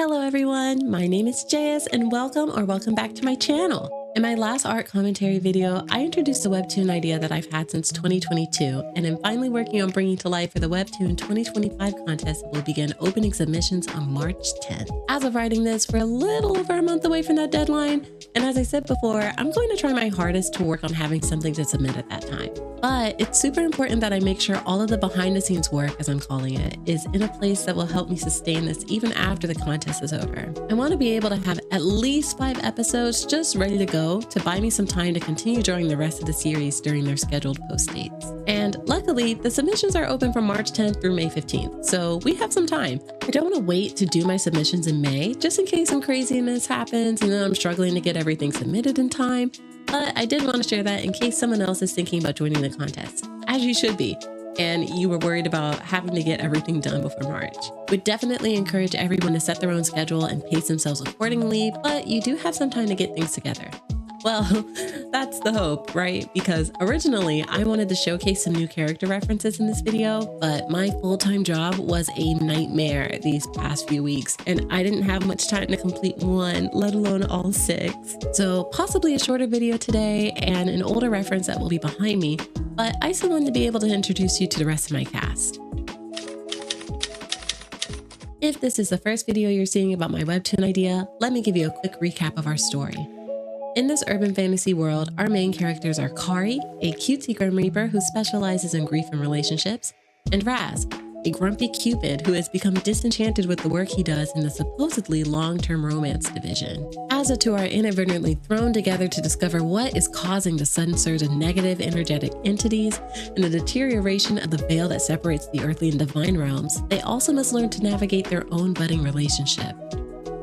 Hello everyone, my name is Jayas and welcome back to my channel. In my last art commentary video, I introduced a Webtoon idea that I've had since 2022 and am finally working on bringing to life for the Webtoon 2025 contest that will begin opening submissions on March 10th. As of writing this, we're a little over a month away from that deadline, and as I said before, I'm going to try my hardest to work on having something to submit at that time. But it's super important that I make sure all of the behind the scenes work, as I'm calling it, is in a place that will help me sustain this even after the contest is over. I want to be able to have at least 5 episodes just ready to go to buy me some time to continue drawing the rest of the series during their scheduled post dates. And luckily, the submissions are open from March 10th through May 15th, so we have some time. I don't want to wait to do my submissions in May, just in case some craziness happens and then I'm struggling to get everything submitted in time. But I did want to share that in case someone else is thinking about joining the contest, as you should be, and you were worried about having to get everything done before March. Would definitely encourage everyone to set their own schedule and pace themselves accordingly, but you do have some time to get things together. Well, that's the hope, right? Because originally I wanted to showcase some new character references in this video, but my full-time job was a nightmare these past few weeks, and I didn't have much time to complete one, let alone all 6. So possibly a shorter video today and an older reference that will be behind me, but I still wanted to be able to introduce you to the rest of my cast. If this is the first video you're seeing about my Webtoon idea, let me give you a quick recap of our story. In this urban fantasy world, our main characters are Kari, a cutesy Grim Reaper who specializes in grief and relationships, and Raz, a grumpy Cupid who has become disenchanted with the work he does in the supposedly long-term romance division. As the two are inadvertently thrown together to discover what is causing the sudden surge of negative energetic entities and the deterioration of the veil that separates the earthly and divine realms, they also must learn to navigate their own budding relationship.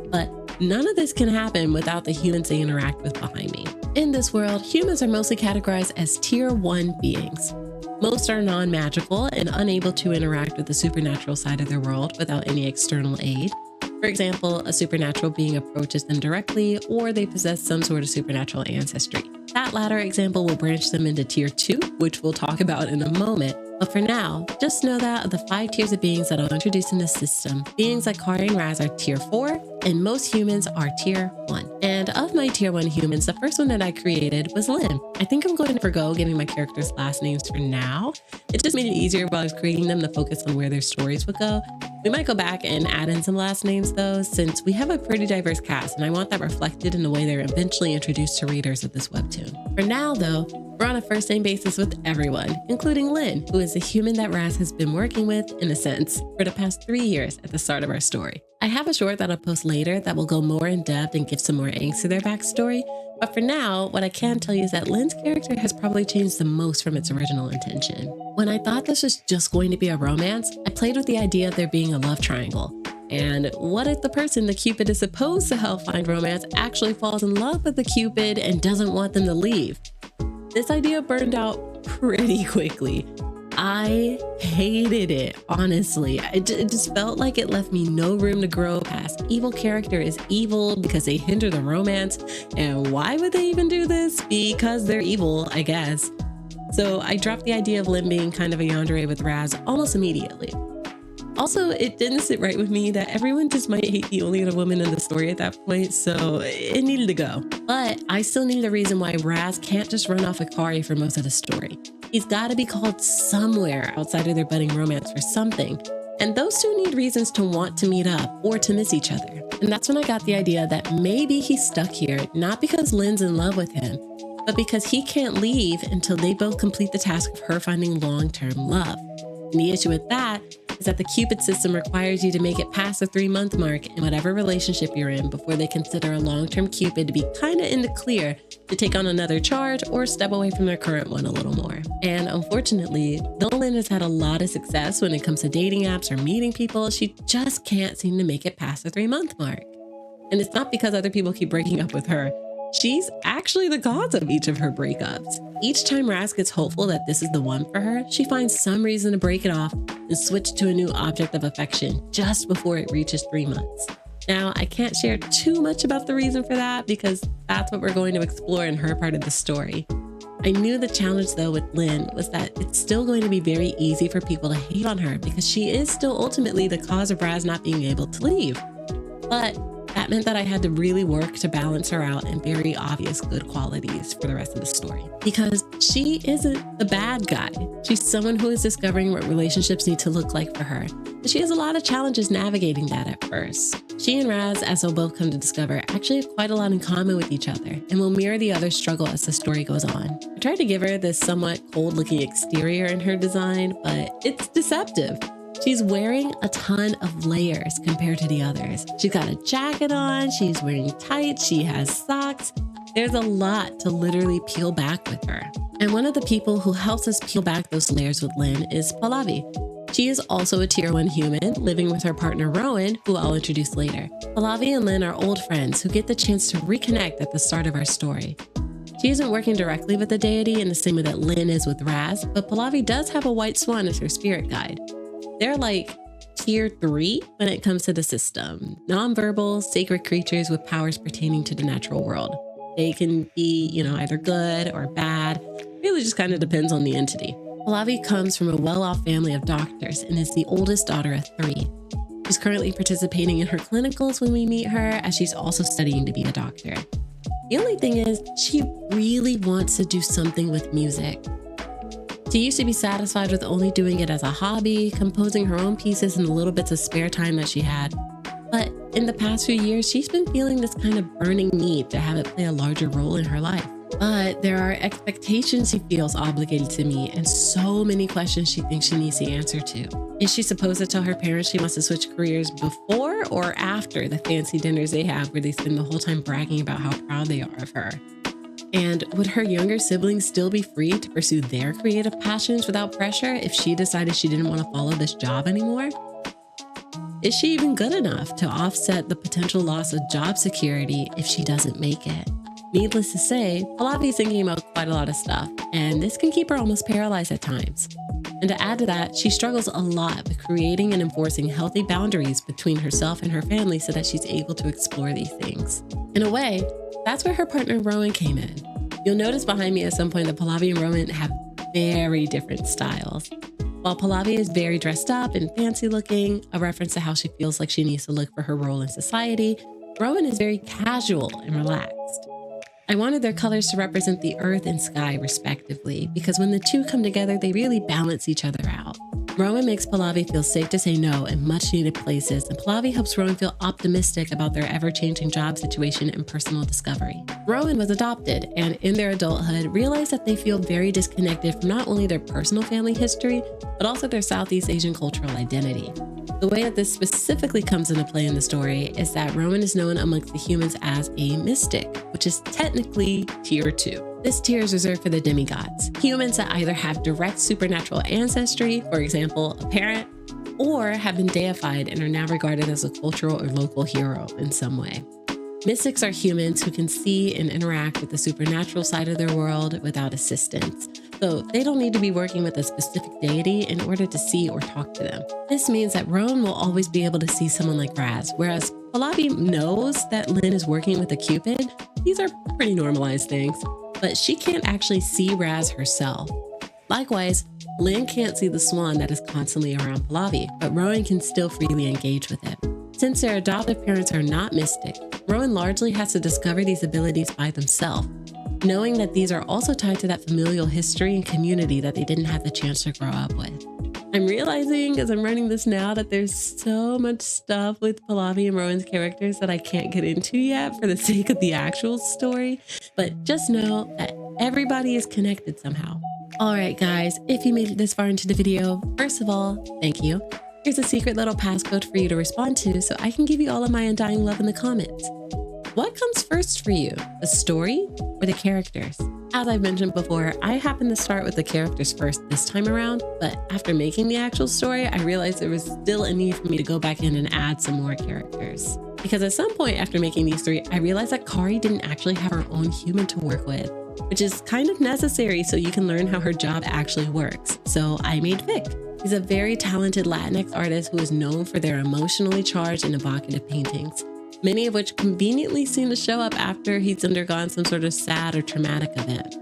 But none of this can happen without the humans they interact with behind me. In this world, humans are mostly categorized as Tier 1 beings. Most are non-magical and unable to interact with the supernatural side of their world without any external aid. For example, a supernatural being approaches them directly, or they possess some sort of supernatural ancestry. That latter example will branch them into Tier 2, which we'll talk about in a moment. But for now, just know that of the 5 tiers of beings that I'll introduce in this system, beings like Kari and Raz are Tier 4, and most humans are Tier 1. And of my Tier 1 humans, the first one that I created was Lynn. I think I'm going to forgo giving my characters last names for now. It just made it easier while I was creating them to focus on where their stories would go. We might go back and add in some last names though, since we have a pretty diverse cast and I want that reflected in the way they're eventually introduced to readers of this webtoon. For now though, we're on a first name basis with everyone, including Lynn, who is a human that Raz has been working with, in a sense, for the past 3 years at the start of our story. I have a short that I'll post later that will go more in depth and give some more angst to their backstory, but for now, what I can tell you is that Lynn's character has probably changed the most from its original intention. When I thought this was just going to be a romance, I played with the idea of there being a love triangle. And what if the person the Cupid is supposed to help find romance actually falls in love with the Cupid and doesn't want them to leave? This idea burned out pretty quickly. I hated it, honestly. It just felt like it left me no room to grow past evil character is evil because they hinder the romance. And why would they even do this? Because they're evil, I guess. So I dropped the idea of Lynn being kind of a yandere with Raz almost immediately. Also, it didn't sit right with me that everyone just might hate the only other woman in the story at that point, so it needed to go. But I still need a reason why Raz can't just run off with Kari for most of the story. He's got to be called somewhere outside of their budding romance for something, and those two need reasons to want to meet up or to miss each other. And that's when I got the idea that maybe he's stuck here, not because Lynn's in love with him, but because he can't leave until they both complete the task of her finding long-term love. And the issue with that is that the Cupid system requires you to make it past the 3-month mark in whatever relationship you're in before they consider a long-term Cupid to be kind of in the clear to take on another charge or step away from their current one a little more. And unfortunately, though Lynn has had a lot of success when it comes to dating apps or meeting people, she just can't seem to make it past the 3-month mark. And it's not because other people keep breaking up with her. She's actually the cause of each of her breakups. Each time Raz gets hopeful that this is the one for her, she finds some reason to break it off and switch to a new object of affection just before it reaches 3 months. Now, I can't share too much about the reason for that because that's what we're going to explore in her part of the story. I knew the challenge though with Lynn was that it's still going to be very easy for people to hate on her because she is still ultimately the cause of Raz not being able to leave. But that meant that I had to really work to balance her out in very obvious good qualities for the rest of the story. Because she isn't the bad guy. She's someone who is discovering what relationships need to look like for her. But she has a lot of challenges navigating that at first. She and Raz, as they'll both come to discover, actually have quite a lot in common with each other and will mirror the other's struggle as the story goes on. I tried to give her this somewhat cold-looking exterior in her design, but it's deceptive. She's wearing a ton of layers compared to the others. She's got a jacket on, she's wearing tights, she has socks. There's a lot to literally peel back with her. And one of the people who helps us peel back those layers with Lynn is Pallavi. She is also a tier 1 human, living with her partner Rowan, who I'll introduce later. Pallavi and Lynn are old friends who get the chance to reconnect at the start of our story. She isn't working directly with the deity in the same way that Lynn is with Raz, but Pallavi does have a white swan as her spirit guide. They're like tier 3 when it comes to the system. Nonverbal, sacred creatures with powers pertaining to the natural world. They can be, either good or bad. Really just kind of depends on the entity. Pallavi comes from a well-off family of doctors and is the oldest daughter of 3. She's currently participating in her clinicals when we meet her, as she's also studying to be a doctor. The only thing is, she really wants to do something with music. She used to be satisfied with only doing it as a hobby, composing her own pieces in the little bits of spare time that she had. But in the past few years, she's been feeling this kind of burning need to have it play a larger role in her life. But there are expectations she feels obligated to meet and so many questions she thinks she needs the answer to. Is she supposed to tell her parents she wants to switch careers before or after the fancy dinners they have where they spend the whole time bragging about how proud they are of her? And would her younger siblings still be free to pursue their creative passions without pressure if she decided she didn't want to follow this job anymore? Is she even good enough to offset the potential loss of job security if she doesn't make it? Needless to say, Pallavi is thinking about quite a lot of stuff, and this can keep her almost paralyzed at times. And to add to that, she struggles a lot with creating and enforcing healthy boundaries between herself and her family so that she's able to explore these things. In a way, that's where her partner Rowan came in. You'll notice behind me at some point that Pallavi and Rowan have very different styles. While Pallavi is very dressed up and fancy looking, a reference to how she feels like she needs to look for her role in society, Rowan is very casual and relaxed. I wanted their colors to represent the earth and sky respectively, because when the two come together, they really balance each other out. Rowan makes Pallavi feel safe to say no in much needed places, and Pallavi helps Rowan feel optimistic about their ever-changing job situation and personal discovery. Rowan was adopted, and in their adulthood, realized that they feel very disconnected from not only their personal family history, but also their Southeast Asian cultural identity. The way that this specifically comes into play in the story is that Rowan is known amongst the humans as a mystic, which is technically tier 2. This tier is reserved for the demigods, humans that either have direct supernatural ancestry, for example, a parent, or have been deified and are now regarded as a cultural or local hero in some way. Mystics are humans who can see and interact with the supernatural side of their world without assistance. So they don't need to be working with a specific deity in order to see or talk to them. This means that Rowan will always be able to see someone like Raz, whereas Pallavi knows that Lynn is working with a Cupid. These are pretty normalized things, but she can't actually see Raz herself. Likewise, Lynn can't see the swan that is constantly around Pallavi, but Rowan can still freely engage with it. Since their adoptive parents are not mystic, Rowan largely has to discover these abilities by themselves, knowing that these are also tied to that familial history and community that they didn't have the chance to grow up with. I'm realizing as I'm writing this now that there's so much stuff with Pallavi and Rowan's characters that I can't get into yet for the sake of the actual story, but just know that everybody is connected somehow. All right, guys, if you made it this far into the video, first of all, thank you. Here's a secret little passcode for you to respond to so I can give you all of my undying love in the comments. What comes first for you, the story or the characters? As I've mentioned before, I happened to start with the characters first this time around, but after making the actual story, I realized there was still a need for me to go back in and add some more characters. Because at some point after making these 3, I realized that Kari didn't actually have her own human to work with, which is kind of necessary so you can learn how her job actually works. So I made Vic. He's a very talented Latinx artist who is known for their emotionally charged and evocative paintings, many of which conveniently seem to show up after he's undergone some sort of sad or traumatic event.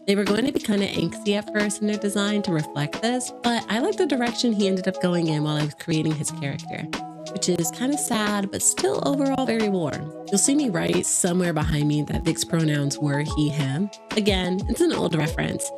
They were going to be kind of angsty at first in their design to reflect this, but I like the direction he ended up going in while I was creating his character. which is kind of sad, but still overall very warm. You'll see me write somewhere behind me that Vic's pronouns were he, him. Again, it's an old reference,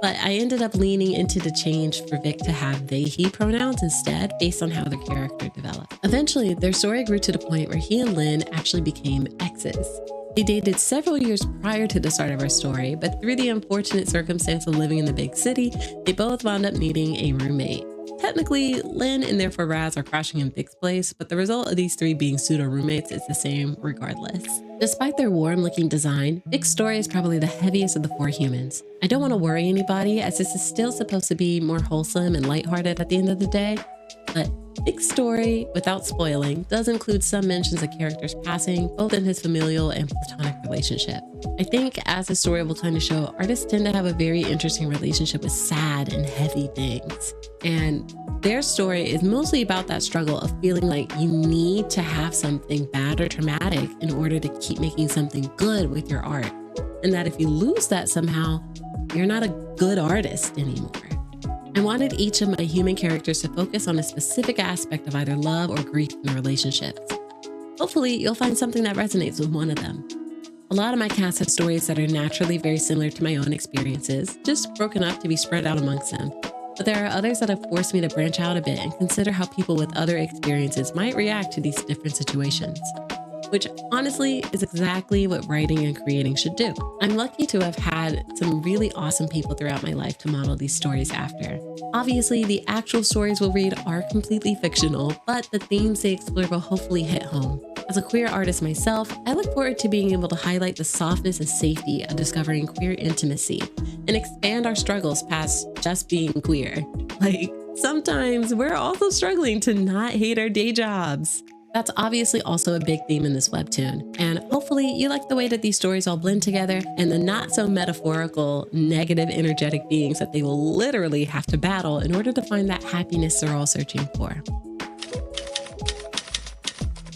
but I ended up leaning into the change for Vic to have they, he pronouns instead based on how their character developed. Eventually, their story grew to the point where he and Lynn actually became exes. They dated several years prior to the start of our story, but through the unfortunate circumstance of living in the big city, they both wound up needing a roommate. Technically, Lynn and therefore Raz are crashing in Vic's place, but the result of these three being pseudo roommates is the same regardless. Despite their warm-looking design, Vic's story is probably the heaviest of the four humans. I don't want to worry anybody, as this is still supposed to be more wholesome and lighthearted at the end of the day, but Vic's story, without spoiling, does include some mentions of characters passing, both in his familial and platonic relationship. I think, as the story will kind of show, artists tend to have a very interesting relationship with sad and heavy things. And their story is mostly about that struggle of feeling like you need to have something bad or traumatic in order to keep making something good with your art. And that if you lose that somehow, you're not a good artist anymore. I wanted each of my human characters to focus on a specific aspect of either love or grief in their relationships. Hopefully, you'll find something that resonates with one of them. A lot of my cast have stories that are naturally very similar to my own experiences, just broken up to be spread out amongst them. But there are others that have forced me to branch out a bit and consider how people with other experiences might react to these different situations, which honestly is exactly what writing and creating should do. I'm lucky to have had some really awesome people throughout my life to model these stories after. Obviously, the actual stories we'll read are completely fictional, but the themes they explore will hopefully hit home. As a queer artist myself, I look forward to being able to highlight the softness and safety of discovering queer intimacy and expand our struggles past just being queer. Like, sometimes we're also struggling to not hate our day jobs. That's obviously also a big theme in this webtoon, and hopefully you like the way that these stories all blend together and the not so metaphorical, negative, energetic beings that they will literally have to battle in order to find that happiness they're all searching for.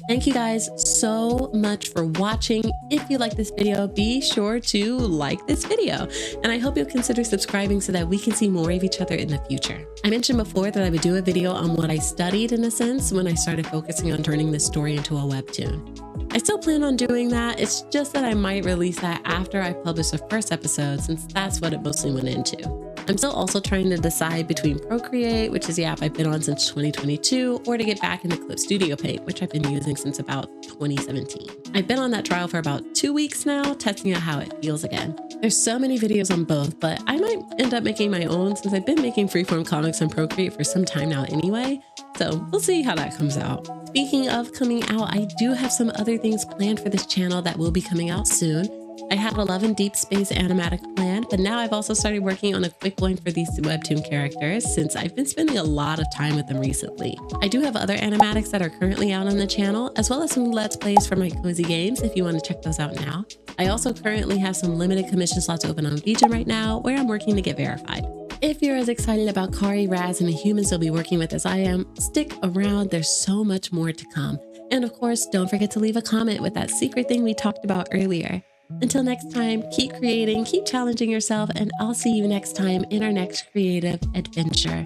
Thank you guys so much for watching. If you like this video, be sure to like this video. And I hope you'll consider subscribing so that we can see more of each other in the future. I mentioned before that I would do a video on what I studied in a sense when I started focusing on turning this story into a webtoon. I still plan on doing that. It's just that I might release that after I publish the first episode, since that's what it mostly went into. I'm still also trying to decide between Procreate, which is the app I've been on since 2022, or to get back into Clip Studio Paint, which I've been using since about 2017. I've been on that trial for about 2 weeks now, testing out how it feels again. There's so many videos on both, but I might end up making my own since I've been making freeform comics on Procreate for some time now anyway, so we'll see how that comes out. Speaking of coming out, I do have some other things planned for this channel that will be coming out soon. I had a Love in Deep Space animatic planned, but now I've also started working on a quick one for these webtoon characters since I've been spending a lot of time with them recently. I do have other animatics that are currently out on the channel, as well as some Let's Plays for my cozy games if you want to check those out now. I also currently have some limited commission slots open on Vijin right now, where I'm working to get verified. If you're as excited about Kari, Raz, and the humans they'll be working with as I am, stick around, there's so much more to come. And of course, don't forget to leave a comment with that secret thing we talked about earlier. Until next time, keep creating, keep challenging yourself, and I'll see you next time in our next creative adventure.